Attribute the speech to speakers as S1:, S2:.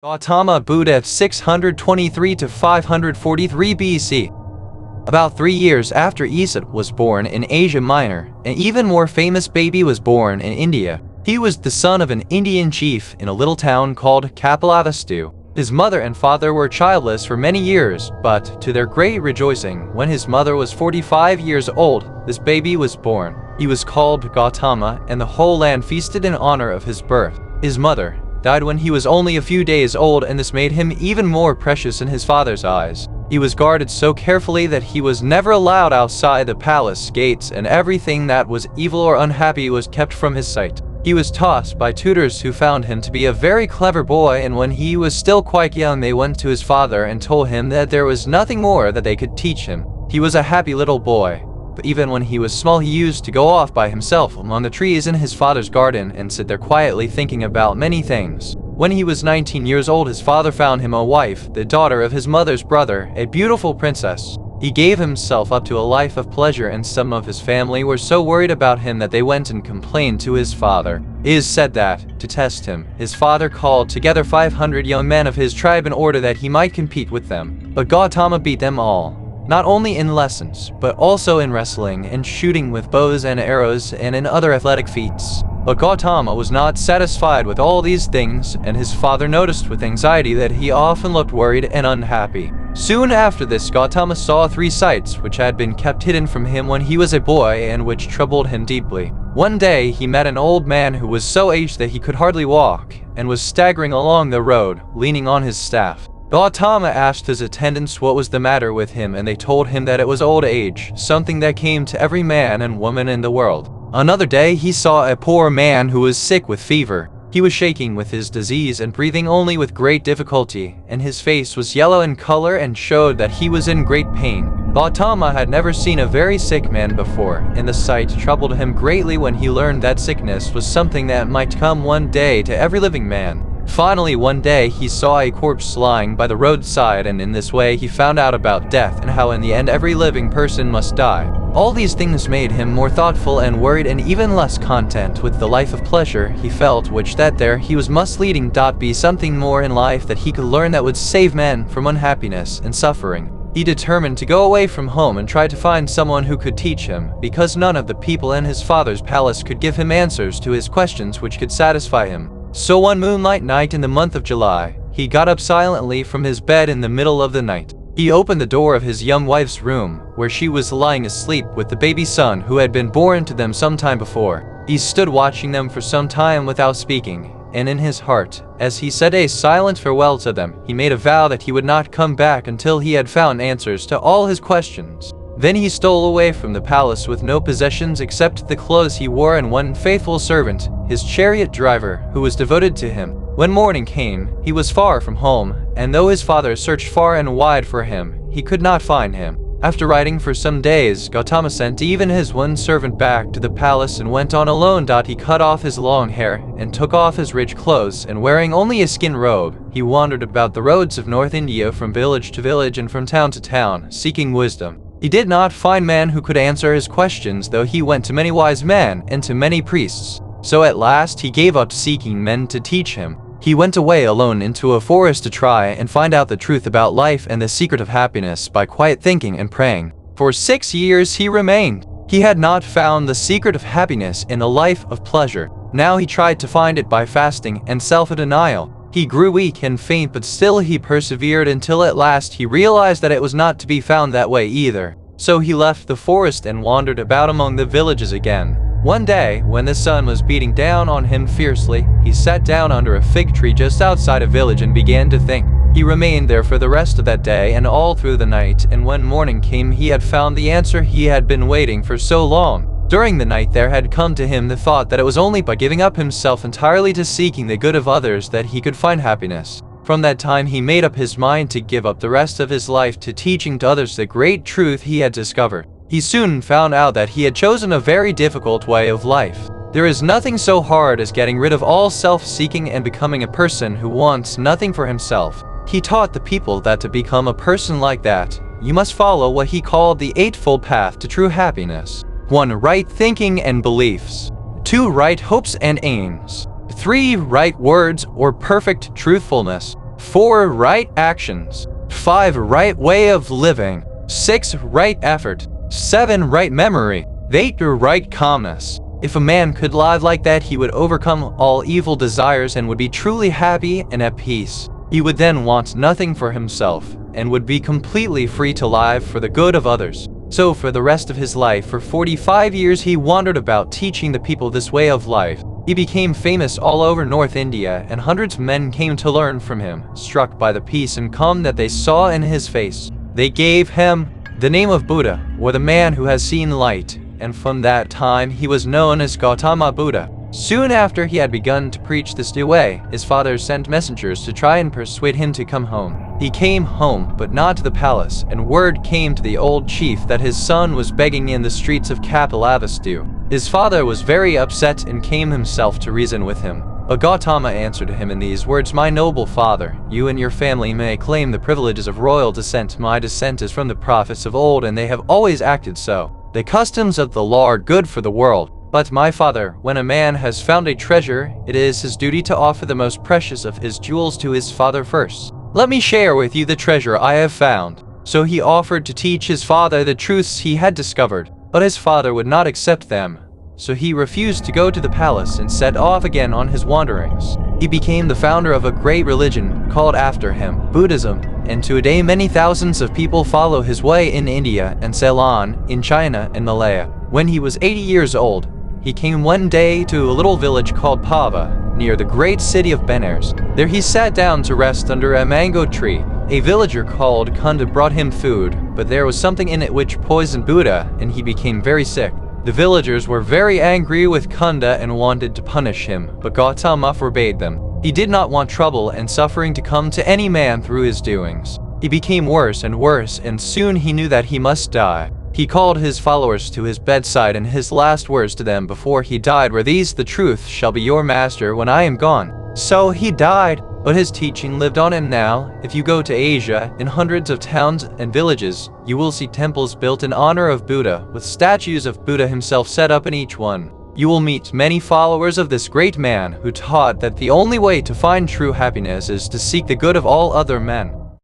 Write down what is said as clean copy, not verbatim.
S1: Gautama Buddha 623 to 543 BC. About 3 years after Isa was born in Asia Minor, an even more famous baby was born in India. He was the son of an Indian chief in a little town called Kapilavastu. His mother and father were childless for many years, but to their great rejoicing, when his mother was 45 years old, this baby was born. He was called Gautama, and the whole land feasted in honor of his birth. His mother died when he was only a few days old, and this made him even more precious in his father's eyes. He was guarded so carefully that he was never allowed outside the palace gates, and everything that was evil or unhappy was kept from his sight. He was taught by tutors who found him to be a very clever boy, and when he was still quite young they went to his father and told him that there was nothing more that they could teach him. He was a happy little boy, but even when he was small he used to go off by himself among the trees in his father's garden and sit there quietly thinking about many things. When he was 19 years old, his father found him a wife, the daughter of his mother's brother, a beautiful princess. He gave himself up to a life of pleasure, and some of his family were so worried about him that they went and complained to his father. It is said that, to test him, his father called together 500 young men of his tribe in order that he might compete with them. But Gautama beat them all, not only in lessons, but also in wrestling and shooting with bows and arrows and in other athletic feats. But Gautama was not satisfied with all these things, and his father noticed with anxiety that he often looked worried and unhappy. Soon after this, Gautama saw 3 sights which had been kept hidden from him when he was a boy and which troubled him deeply. One day, he met an old man who was so aged that he could hardly walk, and was staggering along the road, leaning on his staff. Gautama asked his attendants what was the matter with him, and they told him that it was old age, something that came to every man and woman in the world. Another day, he saw a poor man who was sick with fever. He was shaking with his disease and breathing only with great difficulty, and his face was yellow in color and showed that he was in great pain. Gautama had never seen a very sick man before, and the sight troubled him greatly when he learned that sickness was something that might come one day to every living man. Finally, one day, he saw a corpse lying by the roadside, and in this way he found out about death and how in the end every living person must die. All these things made him more thoughtful and worried, and even less content with the life of pleasure he felt, which that there he was must leading. Be something more in life that he could learn that would save men from unhappiness and suffering. He determined to go away from home and try to find someone who could teach him, because none of the people in his father's palace could give him answers to his questions which could satisfy him. So one moonlight night in the month of July, he got up silently from his bed in the middle of the night. He opened the door of his young wife's room, where she was lying asleep with the baby son who had been born to them some time before. He stood watching them for some time without speaking, and in his heart, as he said a silent farewell to them, he made a vow that he would not come back until he had found answers to all his questions. Then he stole away from the palace with no possessions except the clothes he wore and one faithful servant, his chariot driver, who was devoted to him. When morning came, he was far from home, and though his father searched far and wide for him, he could not find him. After riding for some days, Gautama sent even his one servant back to the palace and went on alone. He cut off his long hair and took off his rich clothes, and wearing only a skin robe, he wandered about the roads of North India from village to village and from town to town, seeking wisdom. He did not find man who could answer his questions, though he went to many wise men and to many priests. So at last he gave up seeking men to teach him. He went away alone into a forest to try and find out the truth about life and the secret of happiness by quiet thinking and praying. For 6 years he remained. He had not found the secret of happiness in a life of pleasure. Now he tried to find it by fasting and self-denial. He grew weak and faint, but still he persevered until at last he realized that it was not to be found that way either. So he left the forest and wandered about among the villages again. One day, when the sun was beating down on him fiercely, he sat down under a fig tree just outside a village and began to think. He remained there for the rest of that day and all through the night, and when morning came he had found the answer he had been waiting for so long. During the night there had come to him the thought that it was only by giving up himself entirely to seeking the good of others that he could find happiness. From that time he made up his mind to give up the rest of his life to teaching to others the great truth he had discovered. He soon found out that he had chosen a very difficult way of life. There is nothing so hard as getting rid of all self-seeking and becoming a person who wants nothing for himself. He taught the people that to become a person like that, you must follow what he called the Eightfold Path to true happiness. 1. Right thinking and beliefs. 2. Right hopes and aims. 3. Right words or perfect truthfulness. 4 right actions, 5 right way of living, 6 right effort, 7 right memory, 8 right calmness. If a man could live like that, he would overcome all evil desires and would be truly happy and at peace. He would then want nothing for himself and would be completely free to live for the good of others. So for the rest of his life, for 45 years, he wandered about teaching the people this way of life. He became famous all over North India, and hundreds of men came to learn from him, struck by the peace and calm that they saw in his face. They gave him the name of Buddha, or the man who has seen light, and from that time he was known as Gautama Buddha. Soon after he had begun to preach this new way, his father sent messengers to try and persuade him to come home. He came home, but not to the palace, and word came to the old chief that his son was begging in the streets of Kapilavastu. His father was very upset and came himself to reason with him. But Gautama answered him in these words, "My noble father, you and your family may claim the privileges of royal descent. My descent is from the prophets of old, and they have always acted so. The customs of the law are good for the world. But my father, when a man has found a treasure, it is his duty to offer the most precious of his jewels to his father first. Let me share with you the treasure I have found." So he offered to teach his father the truths he had discovered, but his father would not accept them. So he refused to go to the palace and set off again on his wanderings. He became the founder of a great religion called after him, Buddhism, and today many thousands of people follow his way in India and Ceylon, in China and Malaya. When he was 80 years old, he came one day to a little village called Pava, near the great city of Benares. There he sat down to rest under a mango tree. A villager called Kunda brought him food, but there was something in it which poisoned Buddha, and he became very sick. The villagers were very angry with Kunda and wanted to punish him, but Gautama forbade them. He did not want trouble and suffering to come to any man through his doings. He became worse and worse, and soon he knew that he must die. He called his followers to his bedside, and his last words to them before he died were these: "The truth shall be your master when I am gone." So he died, but his teaching lived on, and now, if you go to Asia, in hundreds of towns and villages, you will see temples built in honor of Buddha, with statues of Buddha himself set up in each one. You will meet many followers of this great man who taught that the only way to find true happiness is to seek the good of all other men.